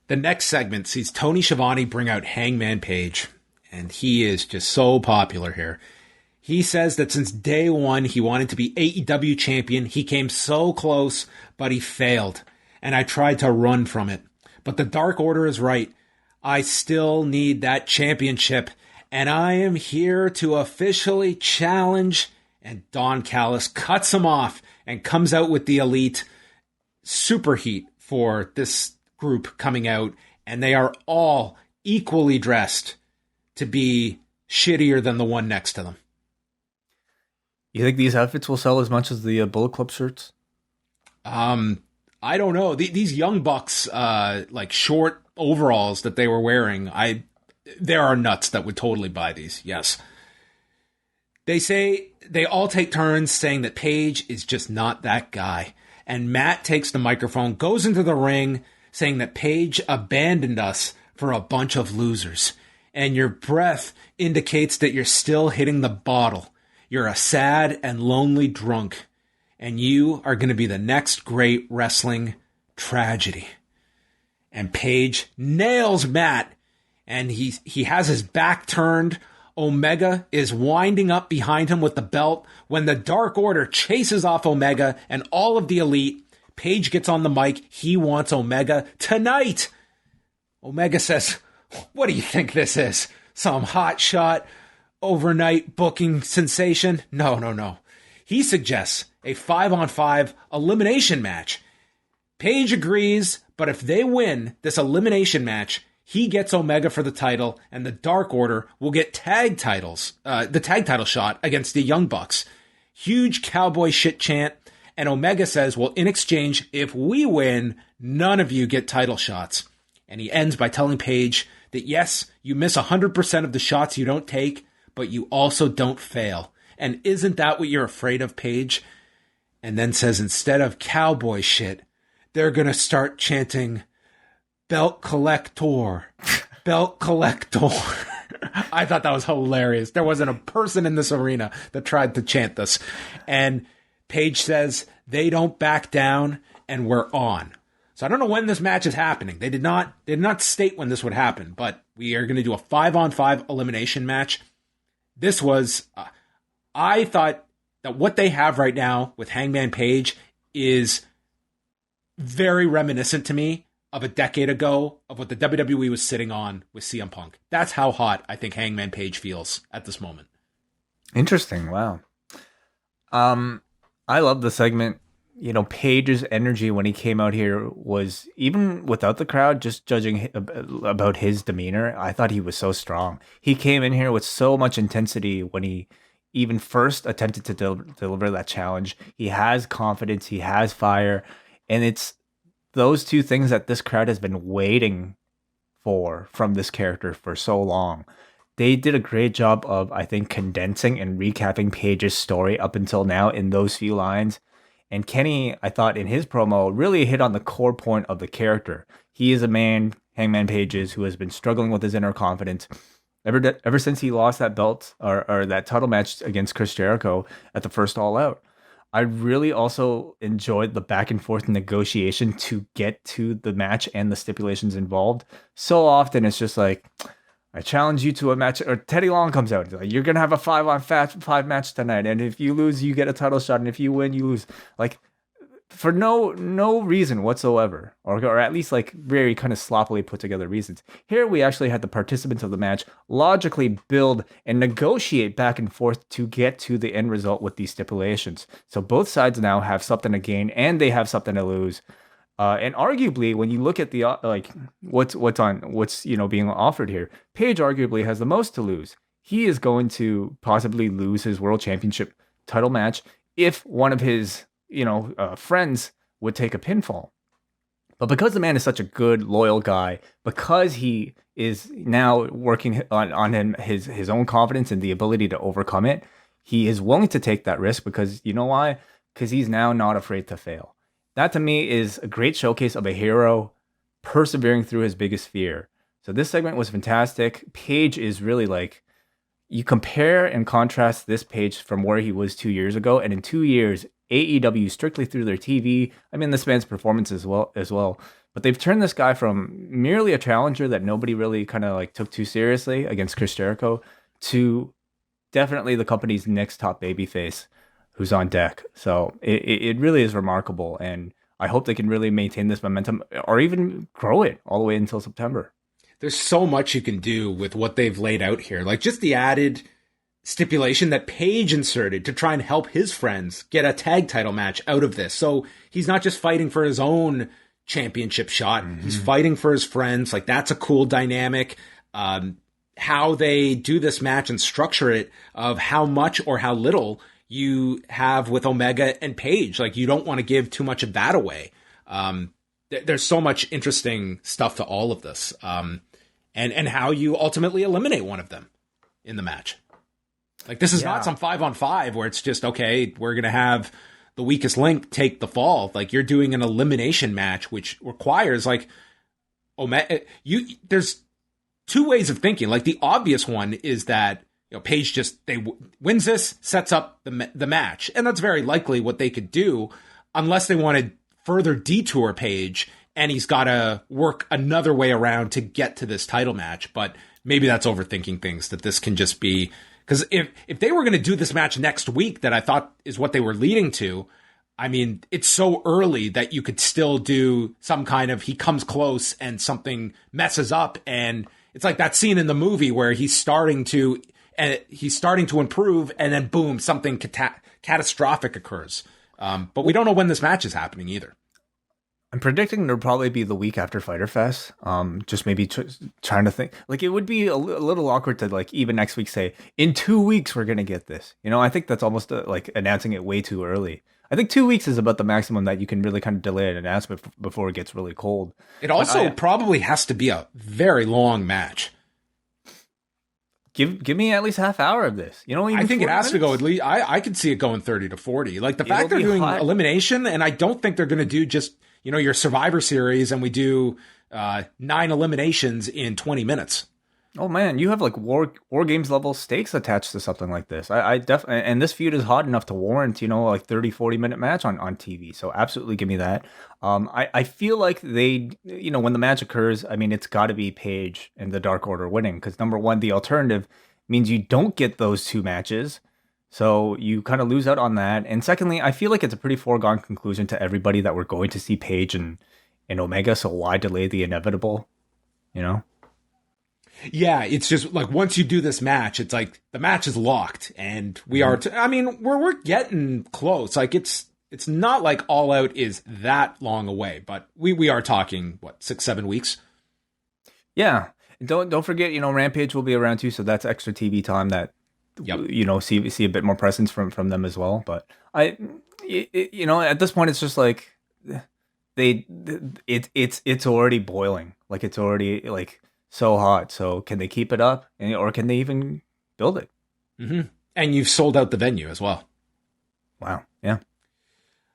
The next segment sees Tony Schiavone bring out Hangman Page, and he is just so popular here. He says that since day one, he wanted to be AEW champion. He came so close, but he failed, and I tried to run from it. But the Dark Order is right. I still need that championship, and I am here to officially challenge. And Don Callis cuts him off and comes out with the Elite. Super heat for this group coming out, and they are all equally dressed to be shittier than the one next to them. You think these outfits will sell as much as the Bullet Club shirts? I don't know. These Young Bucks, like short overalls that they were wearing, there are nuts that would totally buy these. Yes. They say they all take turns saying that Page is just not that guy. And Matt takes the microphone, goes into the ring, saying that Page abandoned us for a bunch of losers. And your breath indicates that you're still hitting the bottle. You're a sad and lonely drunk. And you are going to be the next great wrestling tragedy. And Page nails Matt. And he has his back turned. Omega is winding up behind him with the belt when the Dark Order chases off Omega and all of the Elite. Page gets on the mic. He wants Omega tonight. Omega says, "What do you think this is? Some hot shot overnight booking sensation?" No. He suggests a 5-on-5 elimination match. Page agrees, but if they win this elimination match, he gets Omega for the title, and the Dark Order will get tag titles, the tag title shot against the Young Bucks. Huge cowboy shit chant, and Omega says, well, in exchange, if we win, none of you get title shots. And he ends by telling Page that yes, you miss 100% of the shots you don't take, but you also don't fail. And isn't that what you're afraid of, Page? And then says instead of cowboy shit, they're going to start chanting Belt Collector. Belt Collector. I thought that was hilarious. There wasn't a person in this arena that tried to chant this. And Page says they don't back down and we're on. So I don't know when this match is happening. They did not state when this would happen, but we are going to do a 5-on-5 elimination match. This was, I thought that what they have right now with Hangman Page is very reminiscent to me of a decade ago of what the WWE was sitting on with CM Punk. That's how hot I think Hangman Page feels at this moment. Interesting. Wow. I love the segment. You know, Page's energy when he came out here was, even without the crowd, just judging about his demeanor, I thought he was so strong. He came in here with so much intensity when he even first attempted to deliver that challenge. He has confidence, he has fire, and it's those two things that this crowd has been waiting for from this character for so long. They did a great job of, I think, condensing and recapping Page's story up until now in those few lines. And Kenny, I thought in his promo, really hit on the core point of the character. He is a man, Hangman Page is, who has been struggling with his inner confidence ever since he lost that belt or that title match against Chris Jericho at the first All Out. I really also enjoyed the back and forth negotiation to get to the match and the stipulations involved. So often it's just like, I challenge you to a match, or Teddy Long comes out. Like, you're going to have a 5-on-5 match tonight. And if you lose, you get a title shot. And if you win, you lose. Like, for no reason whatsoever, or at least like very kind of sloppily put together reasons. Here we actually had the participants of the match logically build and negotiate back and forth to get to the end result with these stipulations. So both sides now have something to gain and they have something to lose. And arguably, when you look at the what's being offered here, Page arguably has the most to lose. He is going to possibly lose his world championship title match if one of his friends would take a pinfall. But because the man is such a good, loyal guy, because he is now working on his own confidence and the ability to overcome it, he is willing to take that risk because, you know why? Because he's now not afraid to fail. That to me is a great showcase of a hero persevering through his biggest fear. So this segment was fantastic. Page is really like, you compare and contrast this Page from where he was 2 years ago, and in 2 years, AEW strictly through their TV, I mean, this man's performance as well, but But they've turned this guy from merely a challenger that nobody really kind of like took too seriously against Chris Jericho to definitely the company's next top babyface who's on deck. So it really is remarkable. And I hope they can really maintain this momentum or even grow it all the way until September. There's so much you can do with what they've laid out here. Like just the added stipulation that Paige inserted to try and help his friends get a tag title match out of this. So he's not just fighting for his own championship shot. Mm-hmm. He's fighting for his friends. Like that's a cool dynamic. How they do this match and structure it of how much or how little you have with Omega and Paige. Like you don't want to give too much of that away. There's so much interesting stuff to all of this. And how you ultimately eliminate one of them in the match. Like this is not some 5-on-5 where it's just, okay, we're going to have the weakest link take the fall. Like you're doing an elimination match, which requires like Omega. There's two ways of thinking. Like the obvious one is that, you know, Paige just wins this, sets up the match, and that's very likely what they could do, unless they wanted further detour Paige, and he's got to work another way around to get to this title match. But maybe that's overthinking things. That this can just be because if they were going to do this match next week, that I thought is what they were leading to. I mean, it's so early that you could still do some kind of he comes close and something messes up, and it's like that scene in the movie where he's starting to improve, and then boom, something catastrophic occurs. But we don't know when this match is happening either. I'm predicting it'll probably be the week after Fyter Fest. Just maybe trying to think. Like it would be a little awkward to like even next week say in 2 weeks we're gonna get this. You know, I think that's almost like announcing it way too early. I think 2 weeks is about the maximum that you can really kind of delay an announcement before it gets really cold. It also probably has to be a very long match. Give me at least half hour of this. You know, I think it has minutes? To go at least. I could see it going 30 to 40. Like the fact they're doing elimination, and I don't think they're going to do just your Survivor Series, and we do 9 eliminations in 20 minutes. Oh man, you have like war games level stakes attached to something like this. I definitely, and this feud is hot enough to warrant, like 30, 40-minute match on TV. So absolutely give me that. I feel like they, when the match occurs, I mean, it's got to be Paige and the Dark Order winning, because number one, the alternative means you don't get those two matches. So you kind of lose out on that. And secondly, I feel like it's a pretty foregone conclusion to everybody that we're going to see Paige and Omega. So why delay the inevitable, Yeah, it's just like once you do this match, it's like the match is locked, and we are. We're getting close. Like it's not like All Out is that long away, but we are talking 6-7 weeks. Yeah, don't forget, Rampage will be around too, so that's extra TV time that see a bit more presence from them as well. But at this point, it's just like it's already boiling, like it's already like so hot. So can they keep it up, or can they even build it? Mm-hmm. And you've sold out the venue as well. Wow.